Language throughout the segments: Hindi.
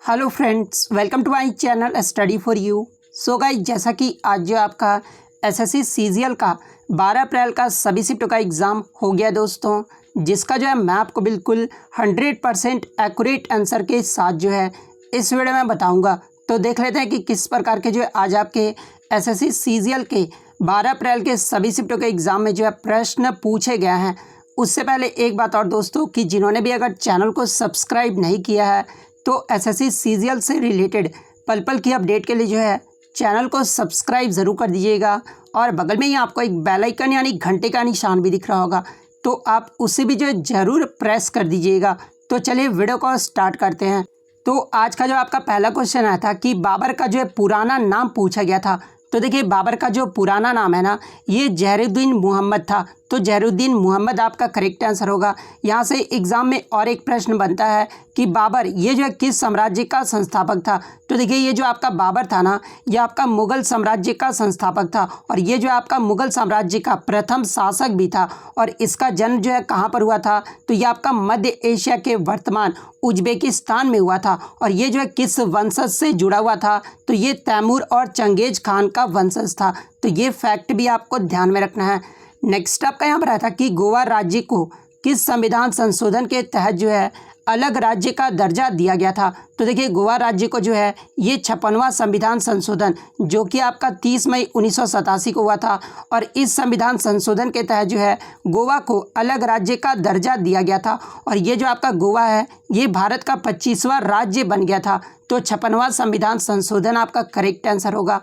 Hello friends, welcome to my channel study for you. So guys, जैसा कि आज जो आपका एसएससी सीजीएल का 12 अप्रैल का सभी शिफ्टों का एग्ज़ाम हो गया दोस्तों, जिसका जो है मैं आपको बिल्कुल 100% एक्यूरेट आंसर के साथ जो है इस वीडियो में बताऊंगा। तो देख लेते हैं कि किस प्रकार के जो है आज आपके एसएससी सीजीएल के 12 अप्रैल के सभी शिफ्टों के एग्ज़ाम में जो है प्रश्न पूछे गए हैं। उससे पहले एक बात और दोस्तों, कि जिन्होंने भी अगर चैनल को सब्सक्राइब नहीं किया है तो एसएससी सीजीएल से रिलेटेड पल पल की अपडेट के लिए जो है चैनल को सब्सक्राइब ज़रूर कर दीजिएगा। और बगल में ही आपको एक बेल आइकन यानी घंटे का निशान भी दिख रहा होगा, तो आप उसे भी जो है ज़रूर प्रेस कर दीजिएगा। तो चलिए वीडियो को स्टार्ट करते हैं। तो आज का जो आपका पहला क्वेश्चन आया था कि बाबर का जो है पुराना नाम पूछा गया था। तो देखिए, बाबर का जो पुराना नाम है ना, ये जहरुद्दीन मोहम्मद था। तो जहरुद्दीन मोहम्मद आपका करेक्ट आंसर होगा। यहाँ से एग्जाम में और एक प्रश्न बनता है कि बाबर ये जो है किस साम्राज्य का संस्थापक था। तो देखिए, ये जो आपका बाबर था ना, ये आपका मुगल साम्राज्य का संस्थापक था और ये जो आपका मुगल साम्राज्य का प्रथम शासक भी था। और इसका जन्म जो है कहाँ पर हुआ था, तो ये आपका मध्य एशिया के वर्तमान उज्बेकिस्तान में हुआ था। और ये जो है किस वंशज से जुड़ा हुआ था, तो ये तैमूर और चंगेज खान का वंशज था। तो ये फैक्ट भी आपको ध्यान में रखना है। नेक्स्ट आपका यहाँ पर आया था कि गोवा राज्य को किस संविधान संशोधन के तहत जो है अलग राज्य का दर्जा दिया गया था। तो देखिए, गोवा राज्य को जो है ये 56वां संविधान संशोधन जो कि आपका 30 मई 1987 को हुआ था। और इस संविधान संशोधन के तहत जो है गोवा को अलग राज्य का दर्जा दिया गया था। और ये जो आपका गोवा है, ये भारत का 25वां राज्य बन गया था। तो 56वां संविधान संशोधन आपका करेक्ट आंसर होगा।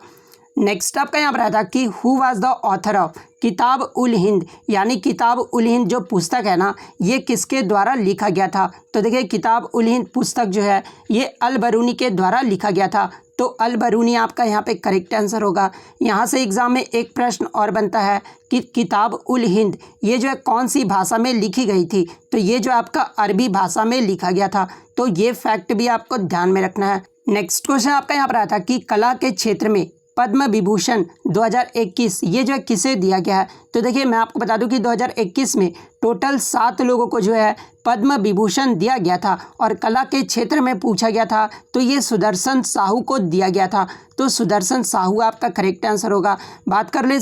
नेक्स्ट आपका यहाँ पर आया था कि who was the author of किताब उल हिंद, यानी किताब उल हिंद जो पुस्तक है ना, ये किसके द्वारा लिखा गया था। तो देखिए, किताब उल हिंद पुस्तक जो है ये अल बरूनी के द्वारा लिखा गया था। तो अल बरूनी आपका यहाँ पे करेक्ट आंसर होगा। यहाँ से एग्जाम में एक प्रश्न और बनता है कि किताब उल हिंद ये जो है कौन सी भाषा में लिखी गई थी। तो ये जो आपका अरबी भाषा में लिखा गया था। तो ये फैक्ट भी आपको ध्यान में रखना है। नेक्स्ट क्वेश्चन आपका यहाँ पर आया था कि कला के क्षेत्र में पद्म विभूषण 2021 ये जो है किसे दिया गया है। तो देखिए, मैं आपको बता दूं कि 2021 में टोटल 7 लोगों को जो है पद्म विभूषण दिया गया था। और कला के क्षेत्र में पूछा गया था तो ये सुदर्शन साहू को दिया गया था। तो सुदर्शन साहू आपका करेक्ट आंसर होगा। बात कर ले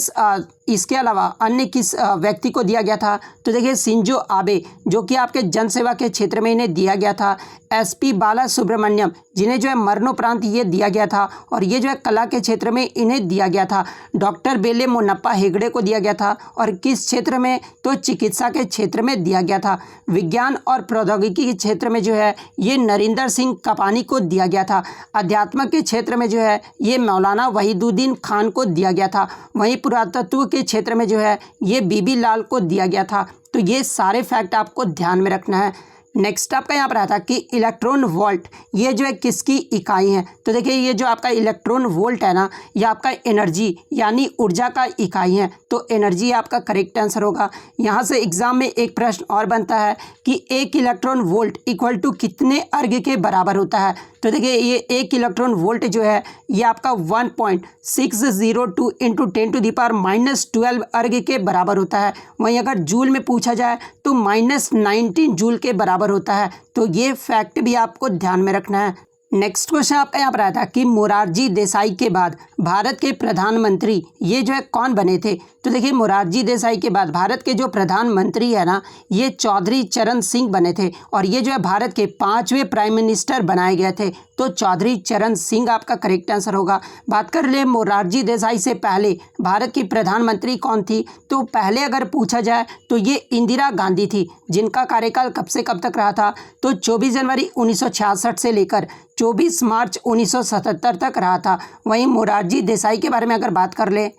इसके अलावा अन्य किस व्यक्ति को दिया गया था। तो देखिए, शिंजो आबे जो कि आपके जनसेवा के क्षेत्र में इन्हें दिया गया था। एसपी बाला सुब्रमण्यम जिन्हें जो है मरणोपरांत ये दिया गया था और ये जो है कला के क्षेत्र में इन्हें दिया गया था। डॉक्टर बेले मोनप्पा हेगड़े को दिया गया था। और किस क्षेत्र में, तो चिकित्सा के क्षेत्र में दिया गया था। विज्ञान और प्रौद्योगिकी के क्षेत्र में जो है ये नरिंदर सिंह कपानी को दिया गया था। अध्यात्म के क्षेत्र में जो है ये मौलाना वहीदुद्दीन खान को दिया गया था। वहीं पुरातत्व के क्षेत्र में जो है ये बीबी लाल को दिया गया था। तो ये सारे फैक्ट आपको ध्यान में रखना है। नेक्स्ट आपका यहाँ पर आता है कि इलेक्ट्रॉन वोल्ट ये जो है किसकी इकाई है। तो देखिए, ये जो आपका इलेक्ट्रॉन वोल्ट है ना, ये आपका एनर्जी यानी ऊर्जा का इकाई है। तो एनर्जी आपका करेक्ट आंसर होगा। यहाँ से एग्जाम में एक प्रश्न और बनता है कि 1 इलेक्ट्रॉन वोल्ट इक्वल टू कितने अर्घ के बराबर होता है। तो देखिए, ये 1 इलेक्ट्रॉन वोल्ट जो है ये आपका 1.602 इंटू 10⁻⁻12 अर्घ के बराबर होता है। वहीं अगर जूल में पूछा जाए तो -19 जूल के बराबर होता है। तो ये फैक्ट भी आपको ध्यान में रखना है। नेक्स्ट क्वेश्चन आपका यहाँ पर आया था कि मोरारजी देसाई के बाद भारत के प्रधानमंत्री ये जो है कौन बने थे। तो देखिए, मोरारजी देसाई के बाद भारत के जो प्रधानमंत्री है ना, ये चौधरी चरण सिंह बने थे। और ये जो है भारत के 5वें प्राइम मिनिस्टर बनाए गए थे। तो चौधरी चरण सिंह आपका करेक्ट आंसर होगा। बात कर ले मोरारजी देसाई से पहले भारत की प्रधानमंत्री कौन थी। तो पहले अगर पूछा जाए तो ये इंदिरा गांधी थी, जिनका कार्यकाल कब से कब तक रहा था, तो 24 जनवरी 1966 से लेकर 24 मार्च 1977 तक रहा था। वहीं मोरारजी देसाई के बारे में अगर बात कर ले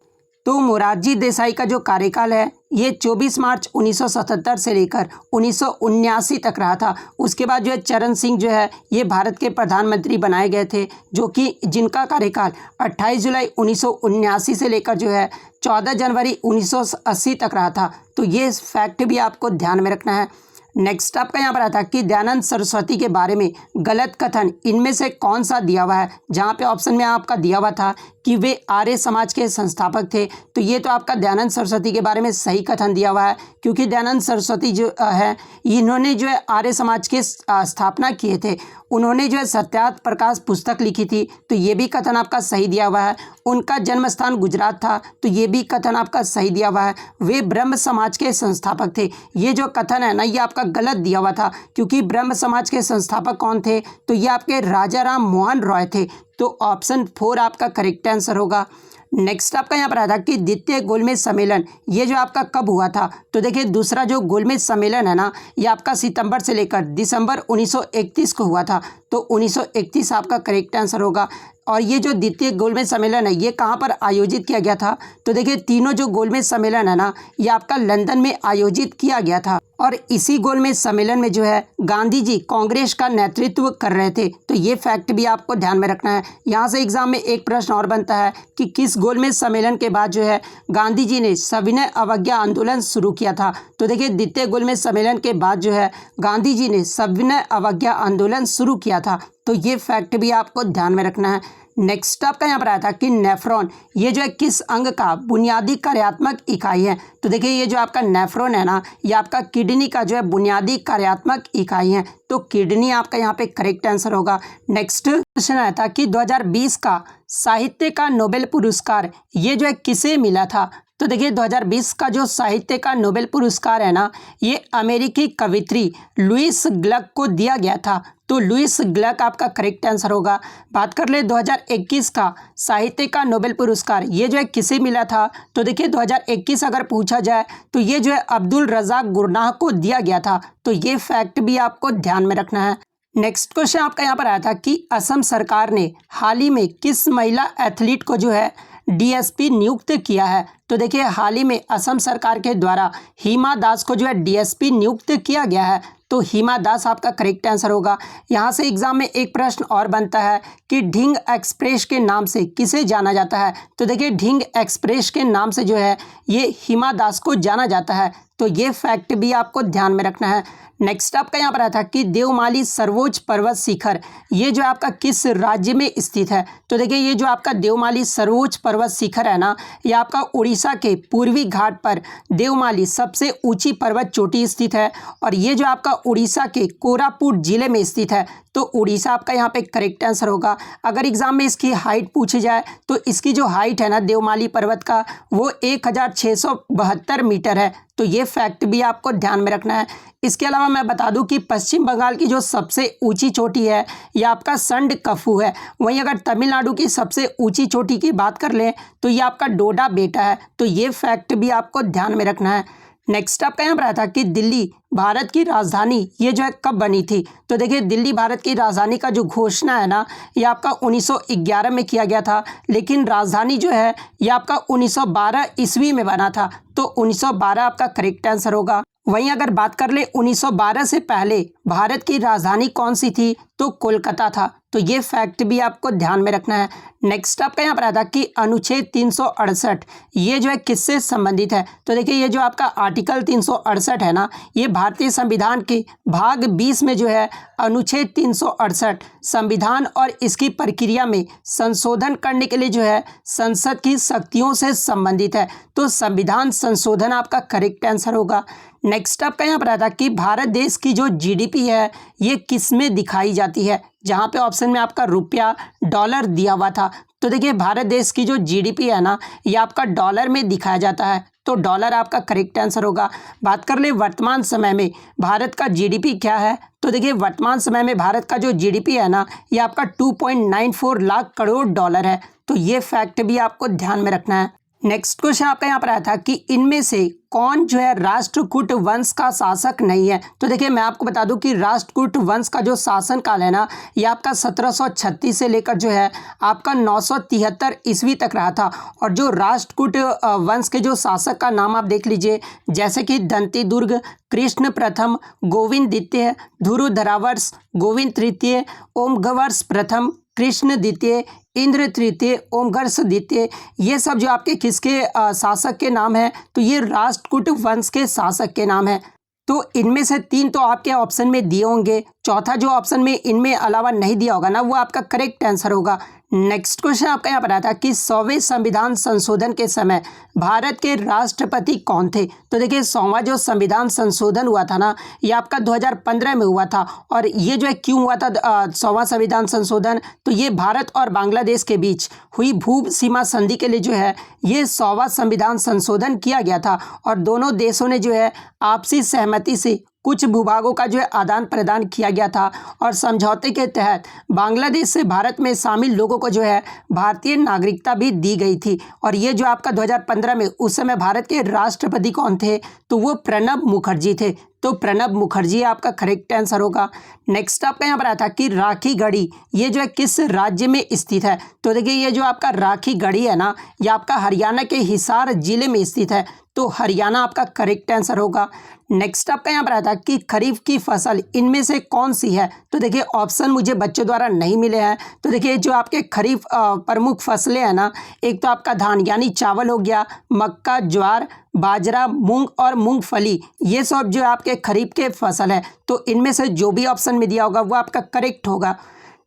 तो मोरारजी देसाई का जो कार्यकाल है ये 24 मार्च 1977 से लेकर 1979 तक रहा था। उसके बाद जो है चरण सिंह जो है ये भारत के प्रधानमंत्री बनाए गए थे, जो कि जिनका कार्यकाल 28 जुलाई 1979 से लेकर जो है 14 जनवरी 1980 तक रहा था। तो ये फैक्ट भी आपको ध्यान में रखना है। नेक्स्ट आपका यहाँ पर आता है कि दयानंद सरस्वती के बारे में गलत कथन इनमें से कौन सा दिया हुआ है। जहाँ पे ऑप्शन में आपका दिया हुआ था कि वे आर्य समाज के संस्थापक थे, तो ये तो आपका दयानंद सरस्वती के बारे में सही कथन दिया हुआ है, क्योंकि दयानंद सरस्वती जो है इन्होंने जो है आर्य समाज के स्थापना किए थे। उन्होंने जो है सत्यार्थ प्रकाश पुस्तक लिखी थी, तो ये भी कथन आपका सही दिया हुआ है। उनका जन्म स्थान गुजरात था, तो ये भी कथन आपका सही दिया हुआ है। वे ब्रह्म समाज के संस्थापक थे। ये जो कथन है ना, ये आपका गलत दिया हुआ था, क्योंकि ब्रह्म समाज के संस्थापक कौन थे, तो ये आपके राजा राम मोहन रॉय थे। तो ऑप्शन 4 आपका करेक्ट आंसर होगा। नेक्स्ट आपका यहाँ पर आया था कि द्वितीय गोलमेज सम्मेलन ये जो आपका कब हुआ था, तो देखिए दूसरा जो गोलमेज सम्मेलन है ना, ये आपका सितंबर से लेकर दिसंबर 1931 को हुआ था। तो 1931 आपका करेक्ट आंसर होगा। और ये जो द्वितीय गोलमेज सम्मेलन है ये कहाँ पर आयोजित किया गया था, तो देखिए तीनों जो गोलमेज सम्मेलन है ना, ये आपका लंदन में आयोजित किया गया था। और इसी गोलमेज सम्मेलन में जो है गांधी जी कांग्रेस का नेतृत्व कर रहे थे। तो ये फैक्ट भी आपको ध्यान में रखना है। यहाँ से एग्जाम में एक प्रश्न और बनता है कि किस गोलमेज सम्मेलन के बाद जो है गांधी जी ने सविनय अवज्ञा आंदोलन शुरू किया था। तो देखिए द्वितीय गोलमेज सम्मेलन के बाद जो है गांधी जी ने सविनय अवज्ञा आंदोलन शुरू किया था। तो ये फैक्ट भी आपको ध्यान में रखना है। नेक्स्ट आपका यहाँ पर आया था कि नेफ्रॉन ये जो है किस अंग का बुनियादी कार्यात्मक इकाई है। तो देखिए ये जो आपका नेफ्रॉन है ना, ये आपका किडनी का जो है बुनियादी कार्यात्मक इकाई है। तो किडनी आपका यहाँ पे करेक्ट आंसर होगा। नेक्स्ट क्वेश्चन आया था कि 2020 का साहित्य का नोबेल पुरस्कार ये जो है किसे मिला था। तो देखिए 2020 का जो साहित्य का नोबेल पुरस्कार है ना, ये अमेरिकी कवित्री लुइस ग्लक को दिया गया था। तो लुइस ग्लक आपका करेक्ट आंसर होगा। बात कर ले 2021 का साहित्य का नोबेल पुरस्कार ये जो है किसे मिला था। तो देखिए 2021 अगर पूछा जाए तो ये जो है अब्दुल रज़ाक गुरनाह को दिया गया था। तो ये फैक्ट भी आपको ध्यान में रखना है। नेक्स्ट क्वेश्चन आपका यहाँ पर आया था कि असम सरकार ने हाल ही में किस महिला एथलीट को जो है डीएसपी नियुक्त किया है। तो देखिए हाल ही में असम सरकार के द्वारा हिमा दास को जो है डीएसपी नियुक्त किया गया है। तो हिमा दास आपका करेक्ट आंसर होगा। यहाँ से एग्जाम में एक प्रश्न और बनता है कि ढिंग एक्सप्रेस के नाम से किसे जाना जाता है। तो देखिए ढिंग एक्सप्रेस के नाम से जो है ये हिमा दास को जाना जाता है। तो ये फैक्ट भी आपको ध्यान में रखना है। नेक्स्ट आपका यहाँ पर आया था कि देवमाली सर्वोच्च पर्वत शिखर ये जो आपका किस राज्य में स्थित है। तो देखिए ये जो आपका देवमाली सर्वोच्च पर्वत शिखर है ना, ये आपका उड़ीसा के पूर्वी घाट पर देवमाली सबसे ऊंची पर्वत चोटी स्थित है। और ये जो आपका उड़ीसा के कोरापुट जिले में स्थित है। तो उड़ीसा आपका यहाँ पे करेक्ट आंसर होगा। अगर एग्जाम में इसकी हाइट पूछी जाए तो इसकी जो हाइट है ना देवमाली पर्वत का वो 1672 मीटर है। तो ये फैक्ट भी आपको ध्यान में रखना है। इसके अलावा मैं बता दूं कि पश्चिम बंगाल की जो सबसे ऊंची चोटी है ये आपका संडकफू है। वहीं अगर तमिलनाडु की सबसे ऊंची चोटी की बात कर लें तो ये आपका डोडा बेटा है। तो ये फैक्ट भी आपको ध्यान में रखना है। नेक्स्ट आपका यहाँ पर आया था कि दिल्ली भारत की राजधानी ये जो है कब बनी थी। तो देखिए दिल्ली भारत की राजधानी का जो घोषणा है ना, ये आपका 1911 में किया गया था। लेकिन राजधानी जो है ये आपका 1912 ईस्वी में बना था। तो 1912 आपका करेक्ट आंसर होगा। वहीं अगर बात कर ले 1912 से पहले भारत की राजधानी कौन सी थी, तो कोलकाता था। तो ये फैक्ट भी आपको ध्यान में रखना है। नेक्स्ट आपका यहाँ पर आया था कि अनुच्छेद 368 ये जो है किससे संबंधित है। तो देखिए ये जो आपका आर्टिकल 368 है ना, ये भारतीय संविधान के भाग 20 में जो है अनुच्छेद 368 संविधान और इसकी प्रक्रिया में संशोधन करने के लिए जो है संसद की शक्तियों से संबंधित है। तो संविधान संशोधन आपका करेक्ट आंसर होगा। नेक्स्ट आपका यहाँ पर आया था कि भारत देश की जो जीडीपी है ये किस में दिखाई जाती है, जहाँ पे ऑप्शन में आपका रुपया डॉलर दिया हुआ था। तो देखिए भारत देश की जो जीडीपी है ना, ये आपका डॉलर में दिखाया जाता है। तो डॉलर आपका करेक्ट आंसर होगा। बात कर ले वर्तमान समय में भारत का जीडीपी क्या है। तो देखिए वर्तमान समय में भारत का जो जीडीपी है ना, ये आपका 2.94 लाख करोड़ डॉलर है। तो ये फैक्ट भी आपको ध्यान में रखना है। नेक्स्ट क्वेश्चन आपका यहाँ पर आया था कि इनमें से कौन जो है राष्ट्रकूट वंश का शासक नहीं है। तो देखिए मैं आपको बता दूं कि राष्ट्रकूट वंश का जो शासन काल है ना, ये आपका 1736 से लेकर जो है आपका 973 ईस्वी तक रहा था। और जो राष्ट्रकूट वंश के जो शासक का नाम आप देख लीजिए, जैसे कि दंती दुर्ग, कृष्ण प्रथम, गोविंद द्वितीय, धुरुधरावर्ष, गोविंद तृतीय, ओमघवर्ष प्रथम, कृष्ण द्वितीय, इंद्र तृतीय, ओमघर्ष द्वितीय, ये सब जो आपके किसके शासक के नाम हैं, तो ये राष्ट्रकूट वंश के शासक के नाम हैं। तो इनमें से 3 तो आपके ऑप्शन में दिए होंगे, चौथा जो ऑप्शन में इनमें अलावा नहीं दिया होगा ना, वो आपका करेक्ट आंसर होगा। नेक्स्ट क्वेश्चन आपका यहाँ पर आता है कि 100वें संविधान संशोधन के समय भारत के राष्ट्रपति कौन थे। तो देखिए 100वां जो संविधान संशोधन हुआ था ना, ये आपका 2015 में हुआ था। और ये जो है क्यों हुआ था 100वां संविधान संशोधन, तो ये भारत और बांग्लादेश के बीच हुई भू सीमा संधि के लिए जो है ये 100वां संविधान संशोधन किया गया था। और दोनों देशों ने जो है आपसी सहमति से कुछ भूभागों का जो है आदान प्रदान किया गया था। और समझौते के तहत बांग्लादेश से भारत में शामिल लोगों को जो है भारतीय नागरिकता भी दी गई थी। और ये जो आपका 2015 में उस समय भारत के राष्ट्रपति कौन थे, तो वो प्रणब मुखर्जी थे। तो प्रणब मुखर्जी आपका करेक्ट आंसर होगा। नेक्स्ट आपका यहाँ पर आता है कि राखी गढ़ी ये जो है किस राज्य में स्थित है। तो देखिए ये जो आपका राखी गढ़ी है ना, ये आपका हरियाणा के हिसार जिले में स्थित है। तो हरियाणा आपका करेक्ट आंसर होगा। नेक्स्ट आपका यहाँ पर आता है कि खरीफ की फसल इनमें से कौन सी है। तो देखिए ऑप्शन मुझे बच्चों द्वारा नहीं मिले हैं। तो देखिए जो आपके खरीफ प्रमुख फसलें हैं ना, एक तो आपका धान यानी चावल हो गया, मक्का, ज्वार, बाजरा, मूंग और मूंगफली, ये सब जो आपके खरीफ के फसल है। तो इनमें से जो भी ऑप्शन में दिया होगा वो आपका करेक्ट होगा।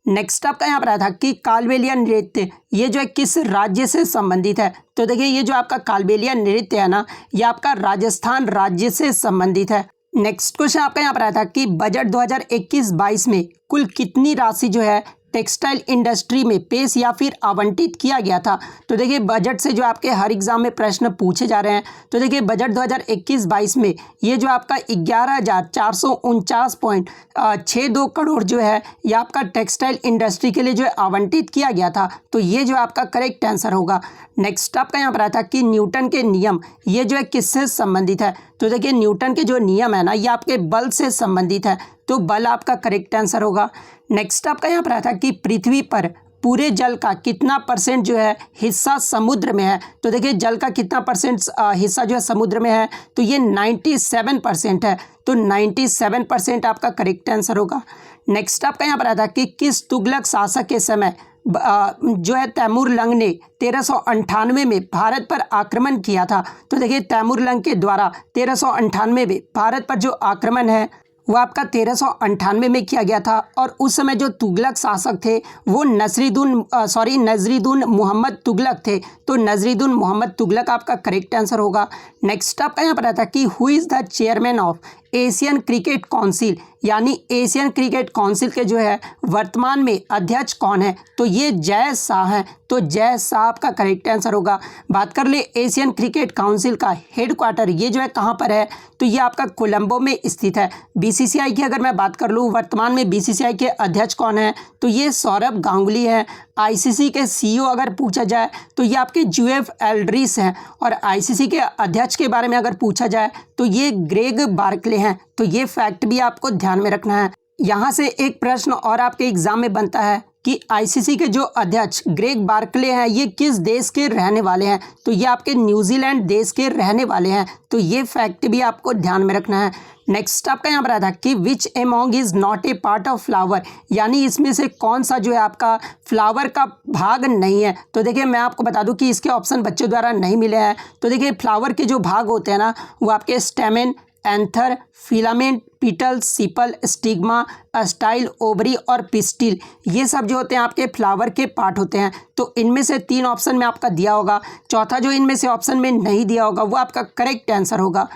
नेक्स्ट आपका यहाँ पर आया था कि कालबेलिया नृत्य ये जो है किस राज्य से संबंधित है। तो देखिए ये जो आपका कालबेलिया नृत्य है ना, ये आपका राजस्थान राज्य से संबंधित है। नेक्स्ट क्वेश्चन आपका यहाँ पर आया था कि बजट 2021-22 में कुल कितनी राशि जो है टेक्सटाइल इंडस्ट्री में पेश या फिर आवंटित किया गया था। तो देखिए बजट से जो आपके हर एग्जाम में प्रश्न पूछे जा रहे हैं। तो देखिए बजट 2021-22 में ये जो आपका 11,449.62 करोड़ जो है ये आपका टेक्सटाइल इंडस्ट्री के लिए जो है आवंटित किया गया था। तो ये जो आपका करेक्ट आंसर होगा। नेक्स्ट आपका यहाँ पर आता है कि न्यूटन के नियम ये जो है किससे संबंधित है। तो देखिए न्यूटन के जो नियम है ना, ये आपके बल से संबंधित है। तो बल आपका करेक्ट आंसर होगा। नेक्स्ट आपका यहाँ पर आता है कि पृथ्वी पर पूरे जल का कितना परसेंट जो है हिस्सा समुद्र में है। तो देखिए जल का कितना परसेंट हिस्सा जो है समुद्र में है, तो ये 97% है। तो 97% आपका करेक्ट आंसर होगा। नेक्स्ट आपका यहाँ पर आता है कि किस तुगलक शासक के समय जो है तैमूरलंग ने 1398 में भारत पर आक्रमण किया था। तो देखिए तैमूरलंग के द्वारा 1398 में भारत पर जो आक्रमण है वो आपका 1398 में किया गया था। और उस समय जो तुगलक शासक थे वो नजरीदुन मोहम्मद तुगलक थे। तो नजरीदुन मोहम्मद तुगलक आपका करेक्ट आंसर होगा। नेक्स्ट आपका यहाँ पर आता है कि who is the chairman of Asian cricket council, यानी एशियन क्रिकेट काउंसिल के जो है वर्तमान में अध्यक्ष कौन है। तो ये जय शाह हैं। तो जय शाह आपका करेक्ट आंसर होगा। बात कर ले एशियन क्रिकेट काउंसिल का हेडक्वार्टर ये जो है कहाँ पर है, तो ये आपका कोलंबो में स्थित है। बीसीसीआई की अगर मैं बात कर लूँ वर्तमान में बीसीसीआई के अध्यक्ष कौन है, तो ये सौरभ गांगुली हैं। आईसीसी के सीईओ अगर पूछा जाए तो ये आपके जुएफ एल्ड्रिस हैं। और आईसीसी के अध्यक्ष के बारे में अगर पूछा जाए तो ये ग्रेग बार्कले हैं। तो ये फैक्ट भी आपको ध्यान में रखना है। यहाँ से एक प्रश्न और आपके एग्जाम में बनता है कि आईसीसी के जो अध्यक्ष ग्रेग बार्कले हैं ये किस देश के रहने वाले हैं। तो ये आपके न्यूजीलैंड देश के रहने वाले हैं। तो ये फैक्ट भी आपको ध्यान में रखना है। नेक्स्ट आपका यहाँ पर आता है कि विच among is not a part of flower, यानी इसमें से कौन सा जो है आपका फ्लावर का भाग नहीं है। तो देखिए मैं आपको बता दूं कि इसके ऑप्शन बच्चों द्वारा नहीं मिले हैं। तो देखिए फ्लावर के जो भाग होते हैं ना, वो आपके स्टेमेन, एंथर, फिलामेंट, पीटल, सिपल, स्टिग्मा, स्टाइल, ओवरी और पिस्टिल, ये सब जो होते हैं आपके फ्लावर के पार्ट होते हैं। तो इनमें से 3 ऑप्शन में आपका दिया होगा, चौथा जो इनमें से ऑप्शन में नहीं दिया होगा वो आपका करेक्ट आंसर होगा।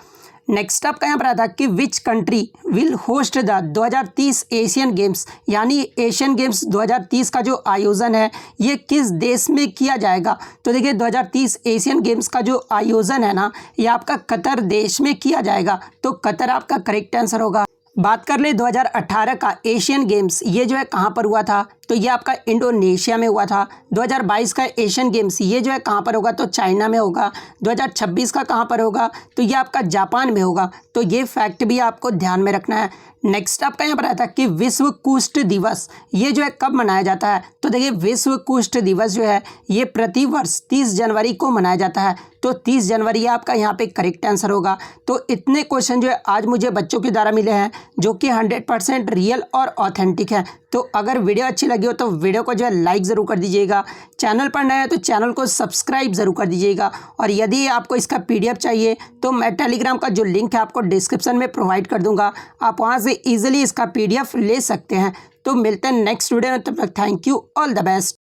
नेक्स्ट आपका यहाँ पर आता है कि which country will host the 2030 Asian games, यानी एशियन गेम्स 2030 का जो आयोजन है ये किस देश में किया जाएगा। तो देखिए 2030 एशियन गेम्स का जो आयोजन है ना, ये आपका कतर देश में किया जाएगा। तो कतर आपका करेक्ट आंसर होगा। बात कर ले 2018 का एशियन गेम्स ये जो है कहाँ पर हुआ था, तो ये आपका इंडोनेशिया में हुआ था। 2022 का एशियन गेम्स ये जो है कहाँ पर होगा, तो चाइना में होगा। 2026 का कहाँ पर होगा, तो ये आपका जापान में होगा। तो ये फैक्ट भी आपको ध्यान में रखना है। नेक्स्ट आपका यहाँ पर आता है कि विश्व कुष्ठ दिवस ये जो है कब मनाया जाता है। तो देखिए विश्व कुष्ठ दिवस जो है ये प्रतिवर्ष 30 जनवरी को मनाया जाता है। तो 30 जनवरी आपका यहाँ पे करेक्ट आंसर होगा। तो इतने क्वेश्चन जो है आज मुझे बच्चों के द्वारा मिले हैं जो कि 100% रियल और ऑथेंटिक है। तो अगर वीडियो अच्छी लगी हो तो वीडियो को जो है लाइक ज़रूर कर दीजिएगा, चैनल पर नया है तो चैनल को सब्सक्राइब ज़रूर कर दीजिएगा। और यदि आपको इसका PDF चाहिए तो मैं टेलीग्राम का जो लिंक है आपको डिस्क्रिप्शन में प्रोवाइड कर दूंगा, आप वहां से ईजिली इसका PDF ले सकते हैं। तो मिलते हैं नेक्स्ट वीडियो में, तब तक thank you, all the best.